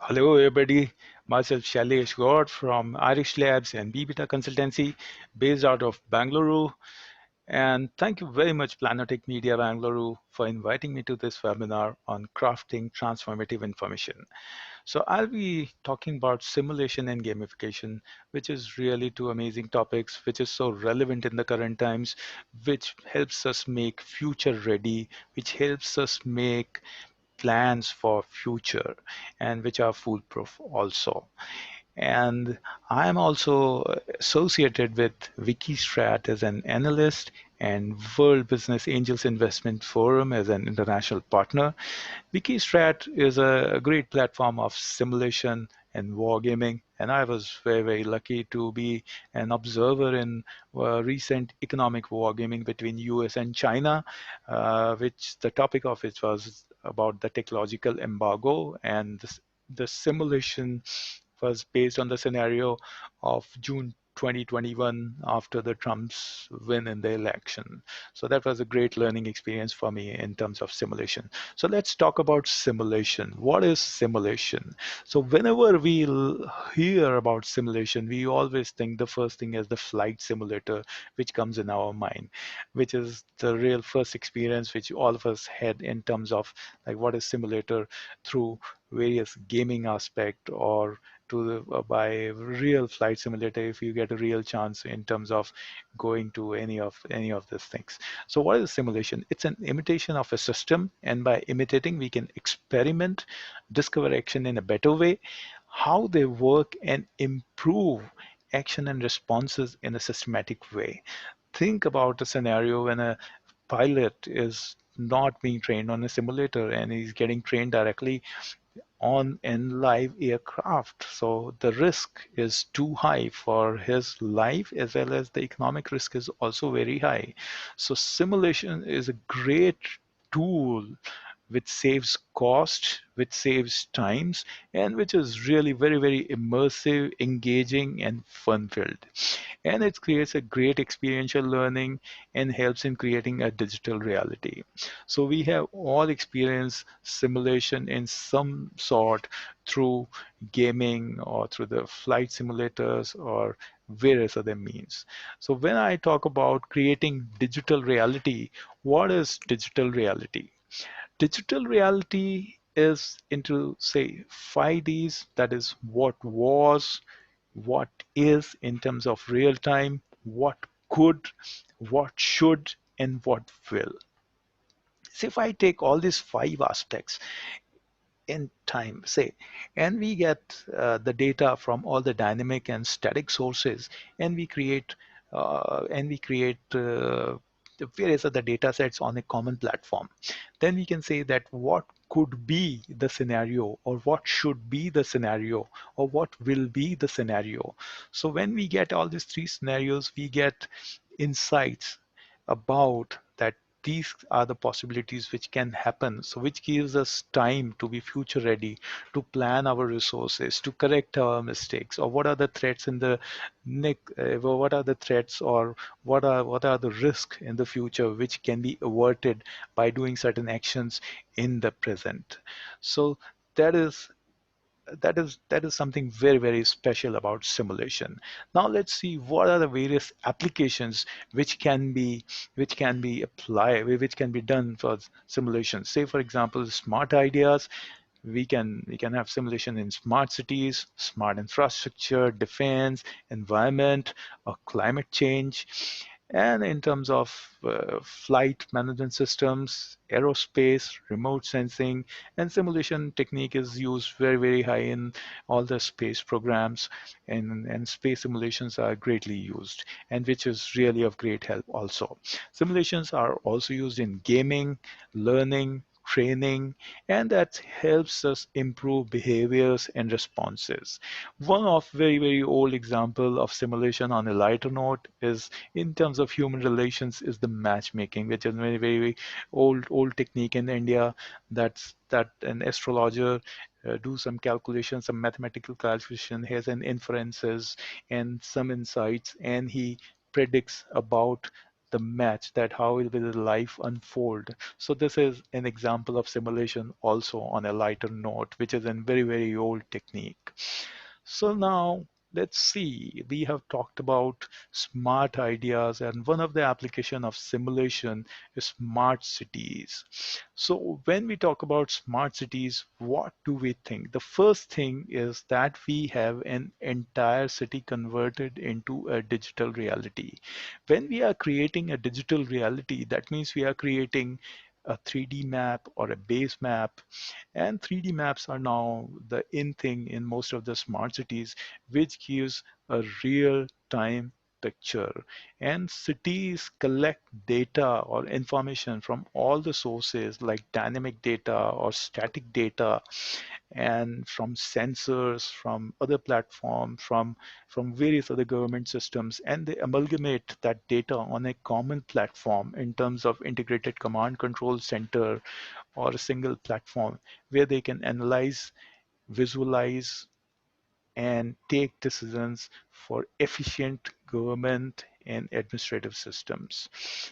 Hello, everybody. Myself, SHAILESH GAUR from Irish Labs and BBETA Consultancy, based out of Bangalore. And thank you very much, Planetech Media Bangalore, for inviting me to this webinar on crafting transformative information. So I'll be talking about simulation and gamification, which is really two amazing topics, which is so relevant in the current times, which helps us make future ready, which helps us make plans for future and which are foolproof also. And I'm also associated with Wikistrat as an analyst and World Business Angels Investment Forum as an international partner. Wikistrat is a great platform of simulation and wargaming, and I was very lucky to be an observer in recent economic wargaming between US and China, which the topic of it was about the technological embargo, and the simulation was based on the scenario of June 2021 after the Trump's win in the election. So that was a great learning experience for me in terms of simulation. So let's talk about simulation. What is simulation? So whenever we hear about simulation, we always think the first thing is the flight simulator, which comes in our mind, which is the real first experience which all of us had in terms of like what is simulator through various gaming aspect or by real flight simulator if you get a real chance in terms of going to any of these things. So what is a simulation? It's an imitation of a system, and by imitating we can experiment, discover action in a better way, how they work, and improve action and responses in a systematic way. Think about a scenario when a pilot is not being trained on a simulator and he's getting trained directly on in live aircraft. So the risk is too high for his life, as well as the economic risk is also very high. So simulation is a great tool which saves cost, which saves times, and which is really very immersive, engaging, and fun-filled. And it creates a great experiential learning and helps in creating a digital reality. So we have all experienced simulation in some sort through gaming or through the flight simulators or various other means. So when I talk about creating digital reality, what is digital reality? Digital reality is into, say, 5Ds, that is what was, what is in terms of real time, what could, what should, and what will. So if I take all these five aspects in time, say, and we get the data from all the dynamic and static sources, and we create the various other data sets on a common platform, then we can say that what could be the scenario, or what should be the scenario, or what will be the scenario. So when we get all these three scenarios, we get insights about that these are the possibilities which can happen, so which gives us time to be future ready, to plan our resources, to correct our mistakes, or what are the threats in the what are the threats, or what are the risks in the future which can be averted by doing certain actions in the present. So that is that is something very special about simulation. Now let's see what are the various applications which can be applied, which can be done for simulation. Say for example, smart ideas. We can have simulation in smart cities, smart infrastructure, defense, environment, or climate change. And in terms of flight management systems, aerospace, remote sensing, and simulation technique is used very high in all the space programs, and space simulations are greatly used, and which is really of great help also. Simulations are also used in gaming, learning, training, and that helps us improve behaviors and responses. One of very old example of simulation on a lighter note is in terms of human relations is the matchmaking, which is very old technique in India. That an astrologer do some calculations, some mathematical calculation, has an inferences and some insights, and he predicts about the match, that how will the life unfold. So this is an example of simulation also on a lighter note, which is a very, very old technique. So now let's see, we have talked about smart ideas, and one of the application of simulation is smart cities. So when we talk about smart cities, what do we think? The first thing is that we have an entire city converted into a digital reality. When we are creating a digital reality, that means we are creating a 3D map or a base map, and 3D maps are now the in thing in most of the smart cities, which gives a real time picture. And cities collect data or information from all the sources like dynamic data or static data, and from sensors, from other platforms, from various other government systems, and they amalgamate that data on a common platform in terms of integrated command control center or a single platform where they can analyze, visualize, and take decisions for efficient government and administrative systems.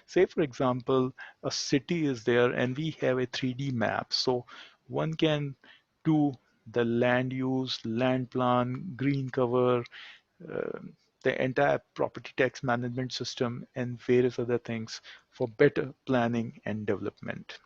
Say, for example, a city is there and we have a 3D map. So one can do the land use, land plan, green cover, the entire property tax management system, and various other things for better planning and development.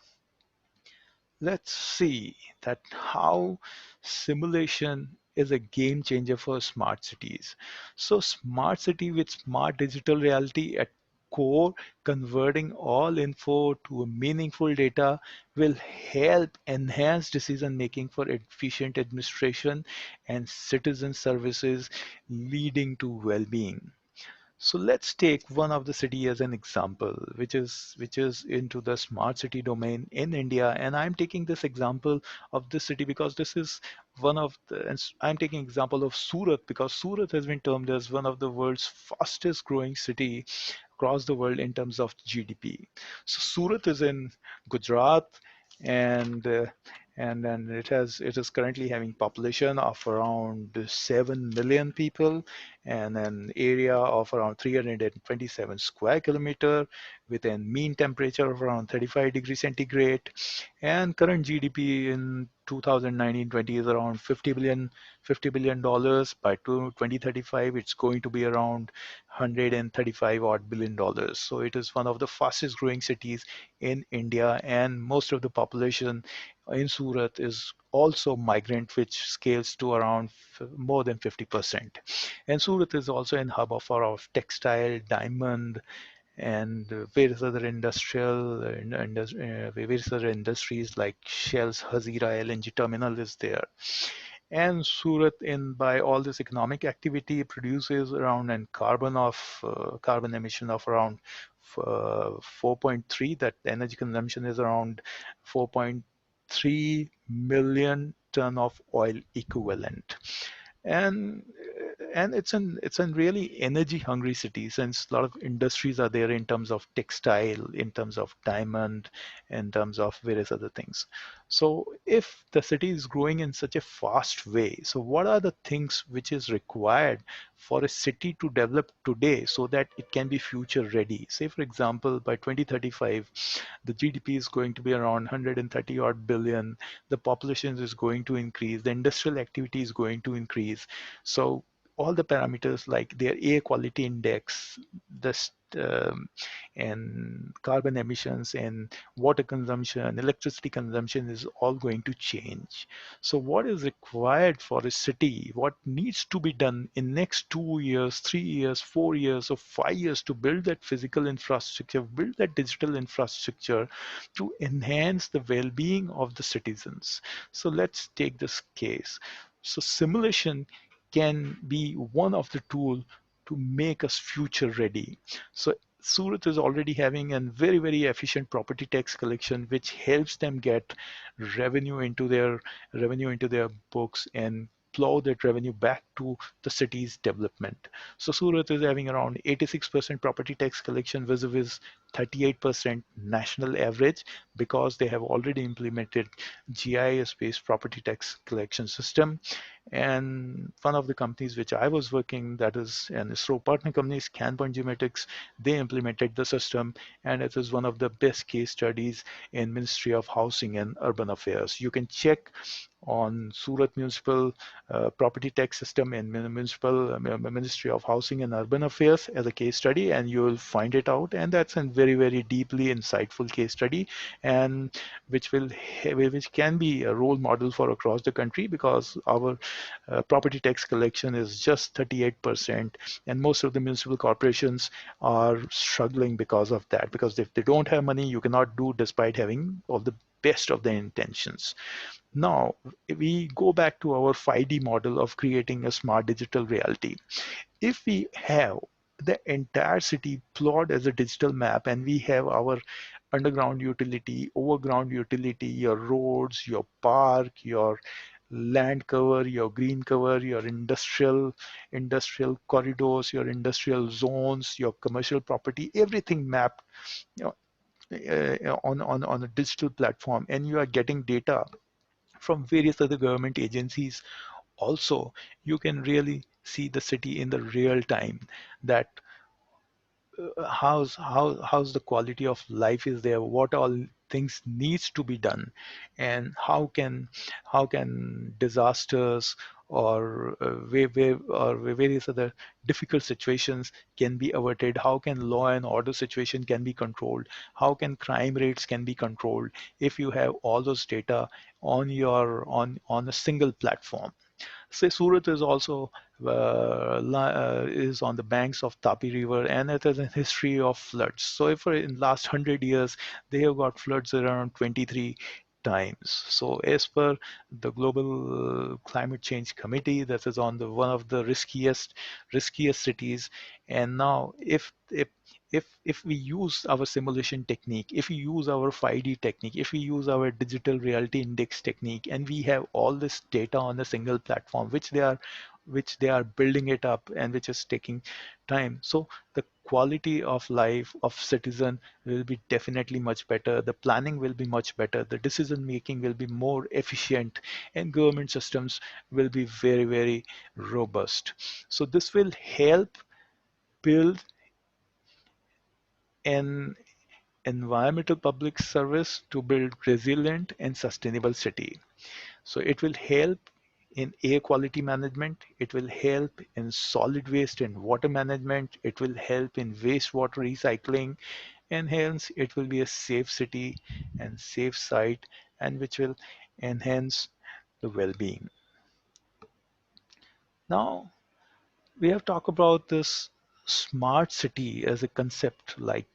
Let's see that how simulation is a game changer for smart cities. So smart city with smart digital reality at core, converting all info to a meaningful data will help enhance decision making for efficient administration and citizen services, leading to well-being. So let's take one of the city as an example, which is into the smart city domain in India. And I'm taking this example of this city because this is one of the, and I'm taking example of Surat because Surat has been termed as one of the world's fastest growing city across the world in terms of GDP. So Surat is in Gujarat, and and it is currently having population of around 7 million people and an area of around 327 square kilometer with a mean temperature of around 35 degrees centigrade, and current GDP in 2019-20 is around $50 billion. By 2035 it's going to be around 135 odd billion dollars. So it is one of the fastest growing cities in India, and most of the population in Surat is also migrant, which scales to around more than 50%. And Surat is also an hub of textile, diamond, and various other industries like Shell's Hazira LNG terminal is there. And Surat, in by all this economic activity, produces around an carbon emission of around 4.3. That energy consumption is around 4.3 million ton of oil equivalent. And it's an really energy hungry city, since a lot of industries are there in terms of textile, in terms of diamond, in terms of various other things. So if the city is growing in such a fast way, so what are the things which is required for a city to develop today so that it can be future ready? Say for example, by 2035 the GDP is going to be around 130 odd billion, the population is going to increase, the industrial activity is going to increase. So all the parameters like their air quality index, the and carbon emissions and water consumption, electricity consumption is all going to change. So what is required for a city? What needs to be done in next 2 years, 3 years, 4 years, or 5 years to build that physical infrastructure, build that digital infrastructure to enhance the well-being of the citizens? So let's take this case. So simulation can be one of the tools to make us future ready. So Surat is already having a very, very efficient property tax collection, which helps them get revenue into their books and plow that revenue back to the city's development. So Surat is having around 86% property tax collection vis-a-vis 38% national average because they have already implemented GIS-based property tax collection system. And one of the companies which I was working, that is an ISRO partner company, Scanpoint Geomatics, they implemented the system, and it is one of the best case studies in Ministry of Housing and Urban Affairs. You can check on Surat Municipal Property Tax System and Municipal Ministry of Housing and Urban Affairs as a case study, and you will find it out. And that's a very, very deeply insightful case study, and which can be a role model for across the country, because our property tax collection is just 38%, and most of the municipal corporations are struggling because of that. Because if they don't have money, you cannot do despite having all the best of the intentions. Now, we go back to our 5D model of creating a smart digital reality. If we have the entire city plotted as a digital map, and we have our underground utility, overground utility, your roads, your park, your land cover, your green cover, your industrial corridors, your industrial zones, your commercial property, everything mapped, you know, on a digital platform, and you are getting data from various other government agencies also. You can really see the city in the real time, that how's the quality of life is there, what all things needs to be done, and how can disasters or various other difficult situations can be averted, how can law and order situation can be controlled, how can crime rates can be controlled if you have all those data on a single platform. Say Surat is also is on the banks of Tapi River, and it has a history of floods. So if in last 100 years they have got floods around 23 times. So as per the Global Climate Change Committee, that is on the one of the riskiest cities. And now if we use our simulation technique, if we use our 5D technique, if we use our digital reality index technique, and we have all this data on a single platform, which they are building it up, and which is taking time. So the quality of life of citizen will be definitely much better. The planning will be much better. The decision making will be more efficient, and government systems will be very, very robust. So this will help build an environmental public service to build resilient and sustainable city. So it will help in air quality management, it will help in solid waste and water management, it will help in wastewater recycling, and hence it will be a safe city and safe site, and which will enhance the well-being. Now we have talked about this smart city as a concept, like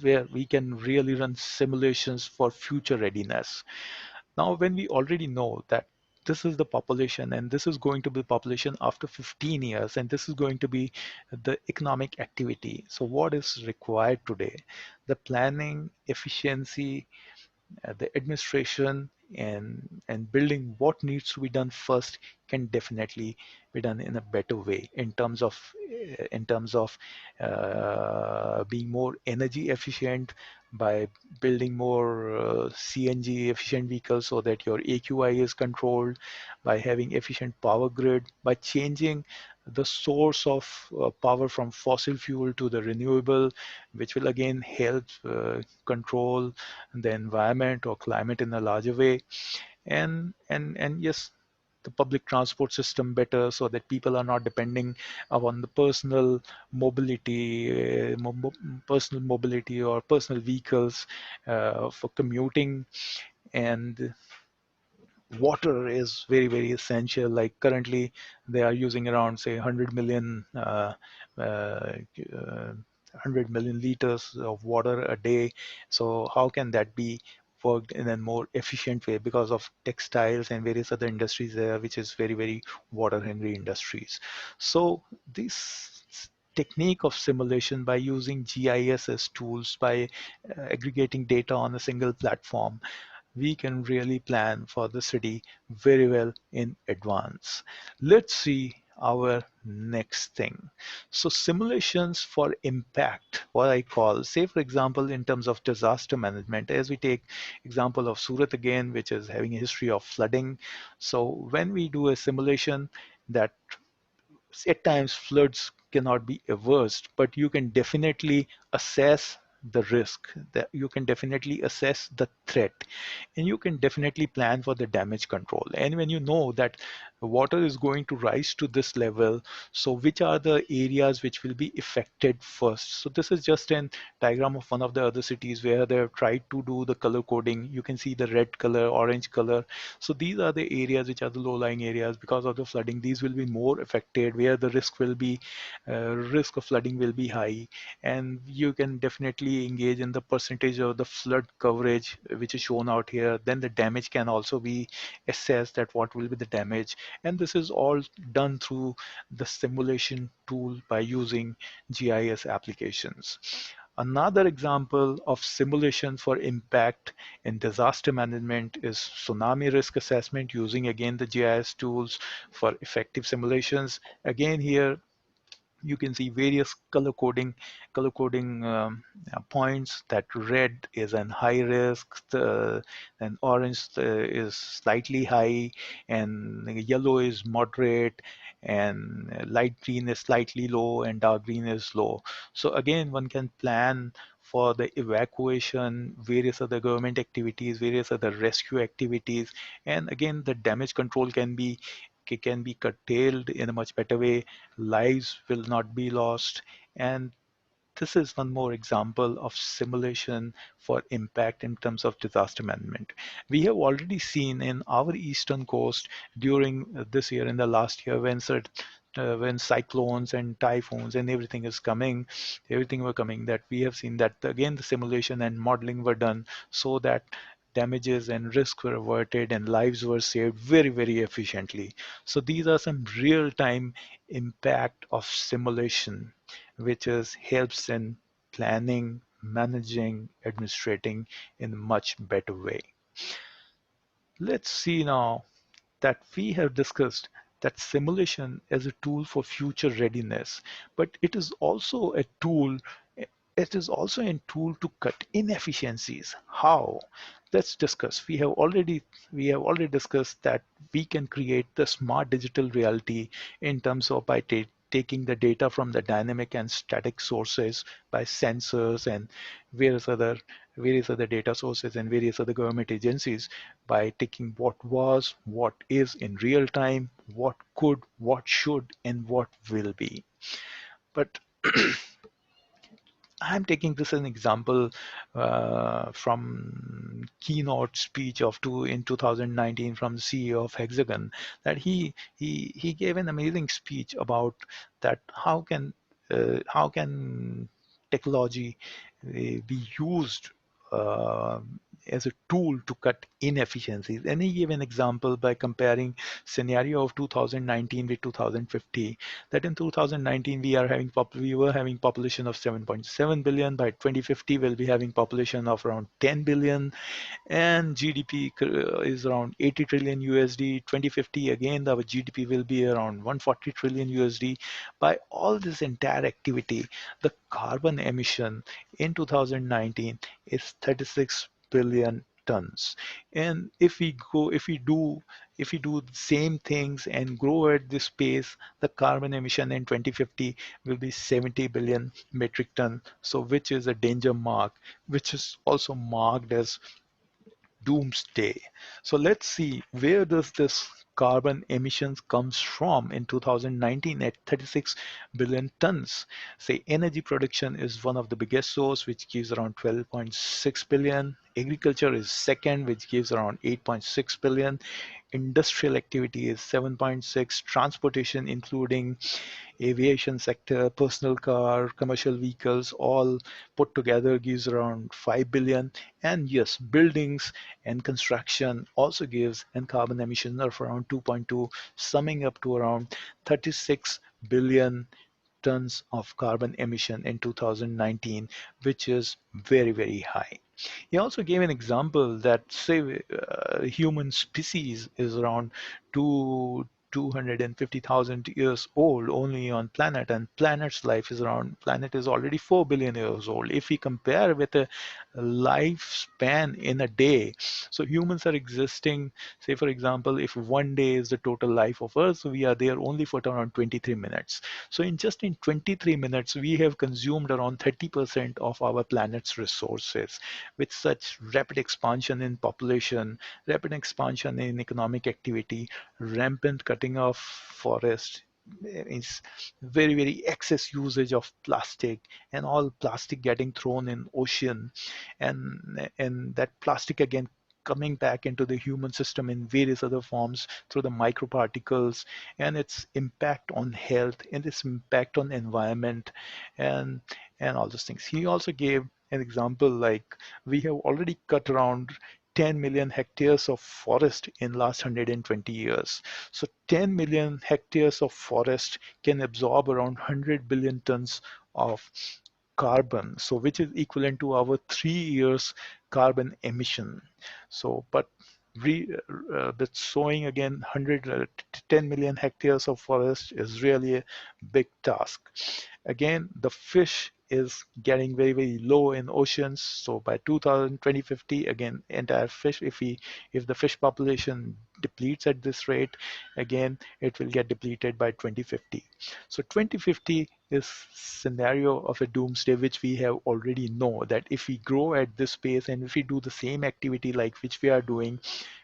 where we can really run simulations for future readiness. Now, when we already know that this is the population, and this is going to be population after 15 years, and this is going to be the economic activity. So what is required today? The planning, efficiency, the administration, and building what needs to be done first can definitely be done in a better way, in terms of being more energy efficient, by building more CNG efficient vehicles so that your AQI is controlled, by having efficient power grid, by changing the source of power from fossil fuel to the renewable, which will again help control the environment or climate in a larger way. And yes, the public transport system better, so that people are not depending upon the personal mobility or personal vehicles for commuting. And water is very, very essential. Like currently they are using around, say, 100 million uh, 100 million liters of water a day. So how can that be worked in a more efficient way, because of textiles and various other industries there, which is very, very water hungry industries. So this technique of simulation, by using GIS as tools, by aggregating data on a single platform, we can really plan for the city very well in advance. Let's see our next thing. So simulations for impact, what I call, say for example, in terms of disaster management, as we take example of Surat again, which is having a history of flooding. So when we do a simulation that at times floods cannot be averted, but you can definitely assess the risk, that you can definitely assess the threat, and you can definitely plan for the damage control. And when you know that water is going to rise to this level, so which are the areas which will be affected first? So this is just an diagram of one of the other cities where they have tried to do the color coding. You can see the red color, orange color. So these are the areas which are the low-lying areas. Because of the flooding, these will be more affected, where the risk of flooding will be high. And you can definitely engage in the percentage of the flood coverage, which is shown out here. Then the damage can also be assessed, that what will be the damage. And this is all done through the simulation tool by using GIS applications. Another example of simulation for impact in disaster management is tsunami risk assessment, using again the GIS tools for effective simulations. Again here you can see various color coding points, that red is an high risk, and orange is slightly high, and yellow is moderate, and light green is slightly low, and dark green is low. So again, one can plan for the evacuation, various other government activities, various other rescue activities, and again the damage control can be curtailed in a much better way. Lives will not be lost. And this is one more example of simulation for impact in terms of disaster management. We have already seen in our eastern coast during this year, in the last year, when cyclones and typhoons and everything were coming, that we have seen that again the simulation and modeling were done so that damages and risks were averted and lives were saved very, very efficiently. So these are some real-time impact of simulation, which is helps in planning, managing, administrating in a much better way. Let's see now that we have discussed that simulation as a tool for future readiness, but it is also a tool to cut inefficiencies. How? Let's discuss. We have already discussed that we can create the smart digital reality in terms of by taking the data from the dynamic and static sources, by sensors and various other various other data sources and various other government agencies, by taking what was, what is in real time, what could, what should, and what will be. But I'm taking this as an example from keynote speech in 2019 from the CEO of Hexagon, that he gave an amazing speech about that how can technology be used uh, as a tool to cut inefficiencies. And he gave an example by comparing scenario of 2019 with 2050, that in 2019 we were having population of 7.7 billion. By 2050 we'll be having population of around 10 billion, and GDP is around 80 trillion USD. 2050 again our GDP will be around 140 trillion USD. By all this entire activity, the carbon emission in 2019 is 36 billion tons. And if we do the same things and grow at this pace, the carbon emission in 2050 will be 70 billion metric ton. So which is a danger mark, which is also marked as doomsday. So let's see, where does this carbon emissions comes from in 2019 at 36 billion tons. Say energy production is one of the biggest source, which gives around 12.6 billion. Agriculture is second, which gives around 8.6 billion. Industrial activity is 7.6. Transportation, including aviation sector, personal car, commercial vehicles, all put together gives around 5 billion. And yes, buildings and construction also gives an carbon emission of around 2.2, summing up to around 36 billion tons of carbon emission in 2019, which is very, very high. He also gave an example that say human species is around 2 250,000 years old only on planet, and planet is already 4 billion years old. If we compare with a lifespan in a day, so humans are existing, say for example, if one day is the total life of Earth, so we are there only for around 23 minutes. So in 23 minutes, we have consumed around 30% of our planet's resources. With such rapid expansion in population, rapid expansion in economic activity, rampant cutting of forest, is very excess usage of plastic, and all plastic getting thrown in ocean, and that plastic again coming back into the human system in various other forms through the microparticles, and its impact on health and its impact on environment, and and all those things. He also gave an example like we have already cut around 10 million hectares of forest in last 120 years. So 10 million hectares of forest can absorb around 100 billion tons of carbon, so which is equivalent to our 3 years carbon emission. So but but sowing again 10 million hectares of forest is really a big task. Again, the fish is getting very low in oceans. So by 2050, again, entire fish, if the fish population depletes at this rate, again, it will get depleted by 2050. So 2050 is scenario of a doomsday, which we have already know that if we grow at this pace and if we do the same activity like which we are doing,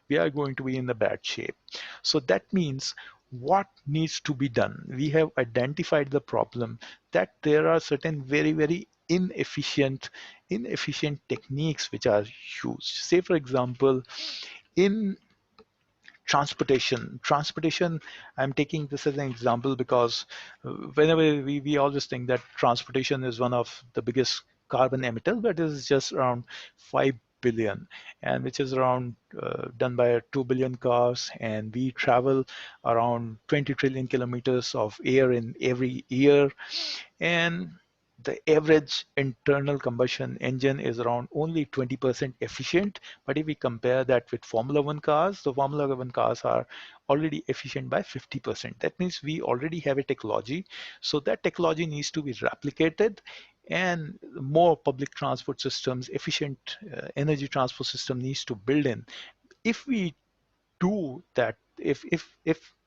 we are going to be in the bad shape. So that means what needs to be done? We have identified the problem that there are certain very inefficient techniques which are used. Say for example, in transportation, I'm taking this as an example because whenever we always think that transportation is one of the biggest carbon emitters, but it is just around 5 billion, and which is around done by 2 billion cars, and we travel around 20 trillion kilometers of air in every year, and the average internal combustion engine is around only 20% efficient. But if we compare that with Formula One cars, the Formula One cars are already efficient by 50%. That means we already have a technology. So that technology needs to be replicated, and more public transport systems, efficient energy transport system needs to build in. If we do that, if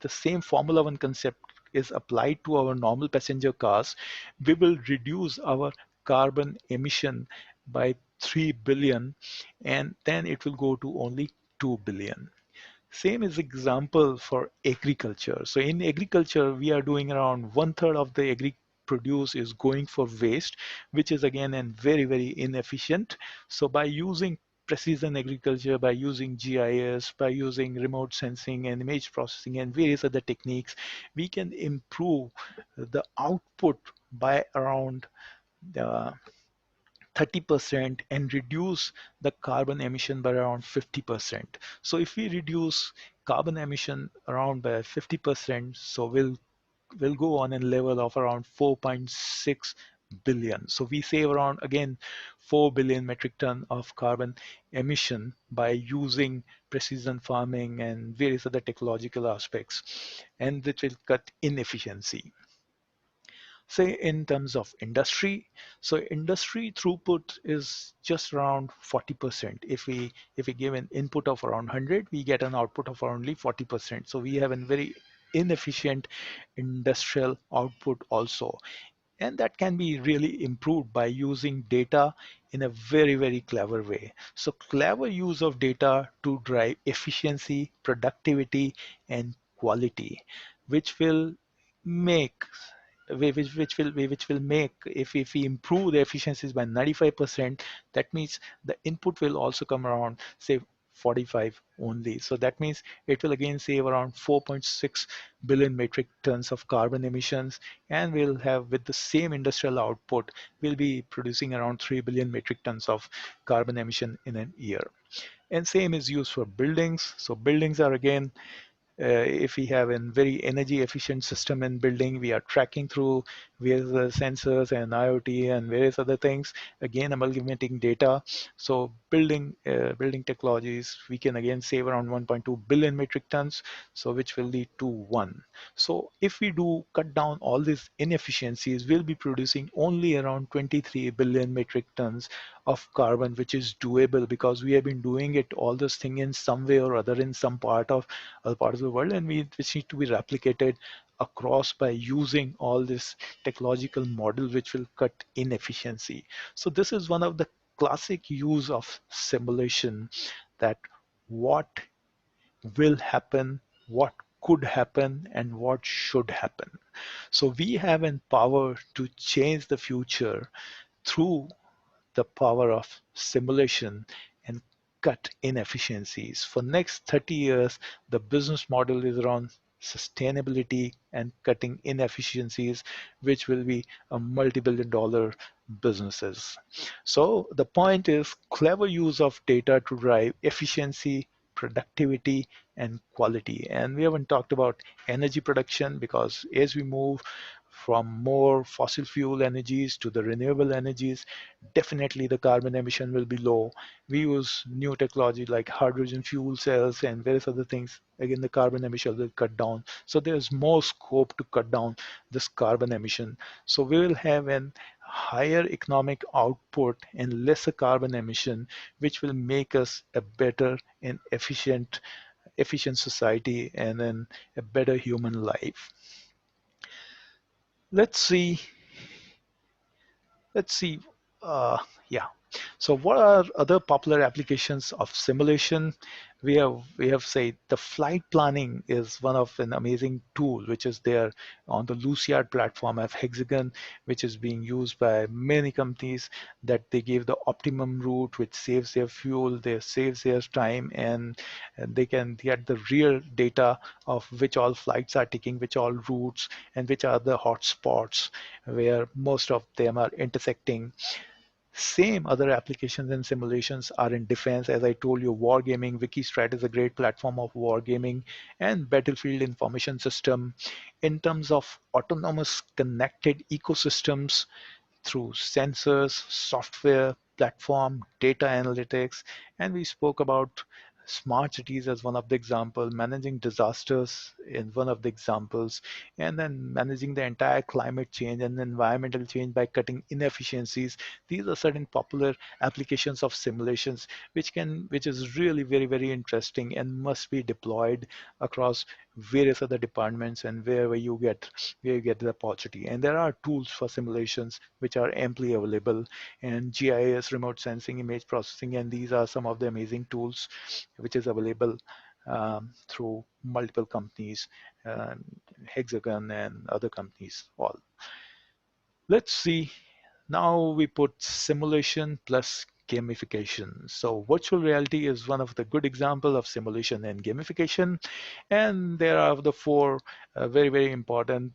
the same Formula One concept is applied to our normal passenger cars, we will reduce our carbon emission by 3 billion, and then it will go to only 2 billion. Same is example for agriculture. So in agriculture, we are doing around one third of the agri produce is going for waste, which is again and very inefficient. So by using precision agriculture, by using GIS, by using remote sensing and image processing and various other techniques, we can improve the output by around uh, 30% and reduce the carbon emission by around 50%. So if we reduce carbon emission around by 50%, so we'll go on a level of around 4.6 billion. So we save around again 4 billion metric ton of carbon emission by using precision farming and various other technological aspects, and which will cut inefficiency. Say in terms of industry, so industry throughput is just around 40%. If we give an input of around 100, we get an output of only 40%. So we have a very inefficient industrial output also, and that can be really improved by using data in a very clever way. So clever use of data to drive efficiency, productivity, and quality, which will make which will make, if we improve the efficiencies by 95%, that means the input will also come around say 45 only. So that means it will again save around 4.6 billion metric tons of carbon emissions, and we'll have, with the same industrial output, we'll be producing around 3 billion metric tons of carbon emission in a year. And same is used for buildings. So buildings are again if we have a very energy efficient system in building, we are tracking through various sensors and IoT and various other things, again amalgamating data. So building technologies, we can again save around 1.2 billion metric tons, so which will lead to one. So if we do cut down all these inefficiencies, we'll be producing only around 23 billion metric tons of carbon, which is doable because we have been doing it all this thing in some way or other in some part of other parts of the world, and which need to be replicated across by using all this technological model which will cut inefficiency. So this is one of the classic use of simulation, that what will happen, what could happen, and what should happen. So we have an power to change the future through the power of simulation and cut inefficiencies. For next 30 years, the business model is around sustainability and cutting inefficiencies, which will be a multi-billion dollar businesses. So the point is clever use of data to drive efficiency, productivity, and quality. And we haven't talked about energy production, because as we move from more fossil fuel energies to the renewable energies, definitely the carbon emission will be low. We use new technology like hydrogen fuel cells and various other things. Again, the carbon emission will cut down. So there's more scope to cut down this carbon emission. So we will have an higher economic output and lesser carbon emission, which will make us a better and efficient society and then a better human life. Let's see let's see. Uh, yeah. So what are other popular applications of simulation? We have say the flight planning is one of an amazing tool which is there on the Luciad platform of Hexagon, which is being used by many companies, that they give the optimum route which saves their fuel, they saves their time, and they can get the real data of which all flights are taking, which all routes, and which are the hot spots where most of them are intersecting. Same other applications and simulations are in defense. As I told you, wargaming, Wikistrat is a great platform of wargaming, and battlefield information system. In terms of autonomous connected ecosystems, through sensors, software, platform, data analytics, and we spoke about smart cities as one of the examples, managing disasters in one of the examples, and then managing the entire climate change and environmental change by cutting inefficiencies. These are certain popular applications of simulations which is really very, very interesting and must be deployed across various other departments and where you get the opportunity. And there are tools for simulations which are amply available, and GIS, remote sensing, image processing, and these are some of the amazing tools which is available through multiple companies, uh, Hexagon and other companies all. Let's see. Now we put simulation plus gamification. So virtual reality is one of the good example of simulation and gamification. And there are the four very, very important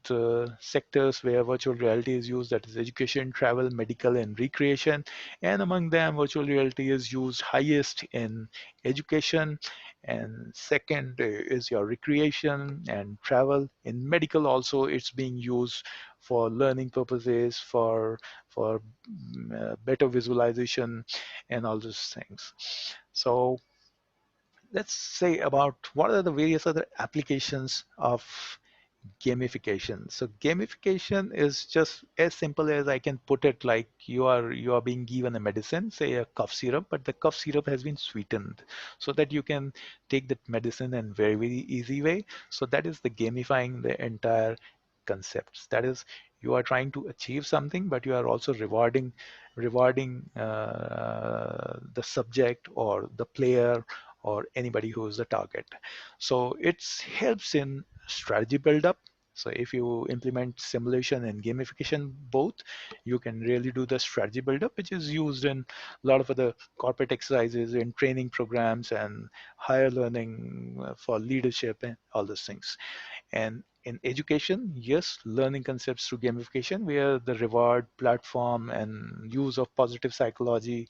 sectors where virtual reality is used. That is education, travel, medical, and recreation. And among them, virtual reality is used highest in education. And second is your recreation and travel. In medical also, it's being used for learning purposes, for better visualization and all those things. So let's say about what are the various other applications of gamification. So gamification is just as simple as I can put it, like you are being given a medicine, say a cough syrup, but the cough syrup has been sweetened so that you can take that medicine in very, very easy way. So that is the gamifying the entire concepts. That is, you are trying to achieve something, but you are also rewarding the subject or the player or anybody who is the target. So it helps in strategy build up. So if you implement simulation and gamification both, you can really do the strategy build up, which is used in a lot of other corporate exercises, in training programs and higher learning for leadership and all those things. And in education, yes, learning concepts through gamification, where the reward platform and use of positive psychology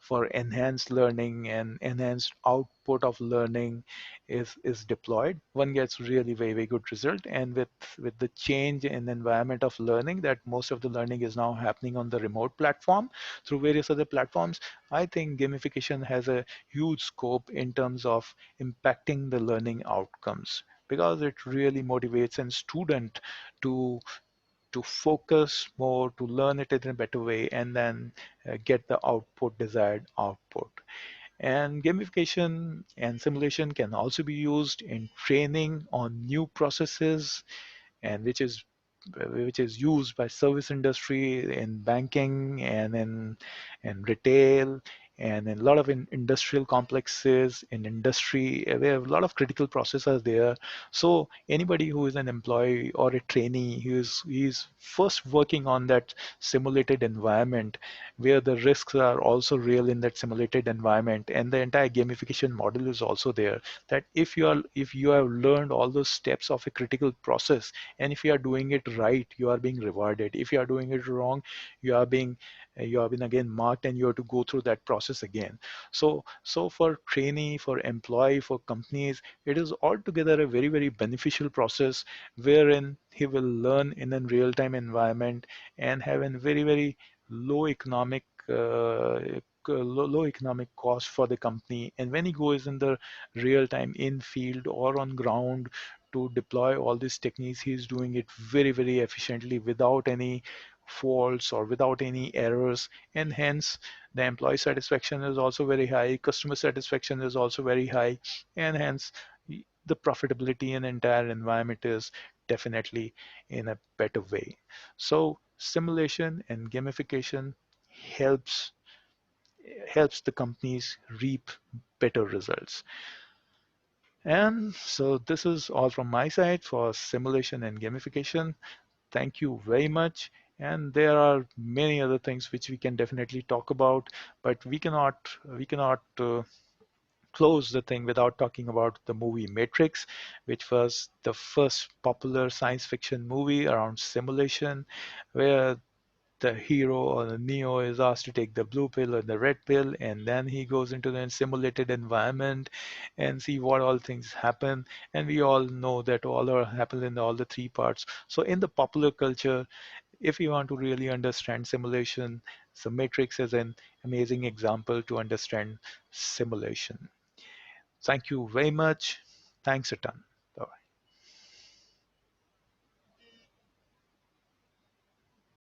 for enhanced learning and enhanced output of learning is deployed, one gets really very, very good result. And with the change in environment of learning, that most of the learning is now happening on the remote platform through various other platforms, I think gamification has a huge scope in terms of impacting the learning outcomes, because it really motivates a student to focus more, to learn it in a better way, and then get the output, desired output. And gamification and simulation can also be used in training on new processes, and which is used by service industry in banking and in retail and in a lot of industrial complexes in industry. We have a lot of critical processes there. So anybody who is an employee or a trainee, he's first working on that simulated environment where the risks are also real in that simulated environment, and the entire gamification model is also there, that if you have learned all those steps of a critical process, and if you are doing it right, you are being rewarded. If you are doing it wrong, you are being you have been again marked, and you have to go through that process again. So for trainee, for employee, for companies, it is altogether a very, very beneficial process wherein he will learn in a real-time environment and have a very, very low economic low economic cost for the company. And when he goes in the real time in field or on ground to deploy all these techniques, he's doing it very, very efficiently without any faults or without any errors. And hence the employee satisfaction is also very high, customer satisfaction is also very high, and hence the profitability in the entire environment is definitely in a better way. So simulation and gamification helps helps the companies reap better results. And so this is all from my side for simulation and gamification. Thank you very much. And there are many other things which we can definitely talk about, but we cannot close the thing without talking about the movie Matrix, which was the first popular science fiction movie around simulation, where the hero or the Neo is asked to take the blue pill or the red pill, and then he goes into the simulated environment and see what all things happen. And we all know that all are happen in all the three parts. So in the popular culture, if you want to really understand simulation, so Matrix is an amazing example to understand simulation. Thank you very much. Thanks a ton.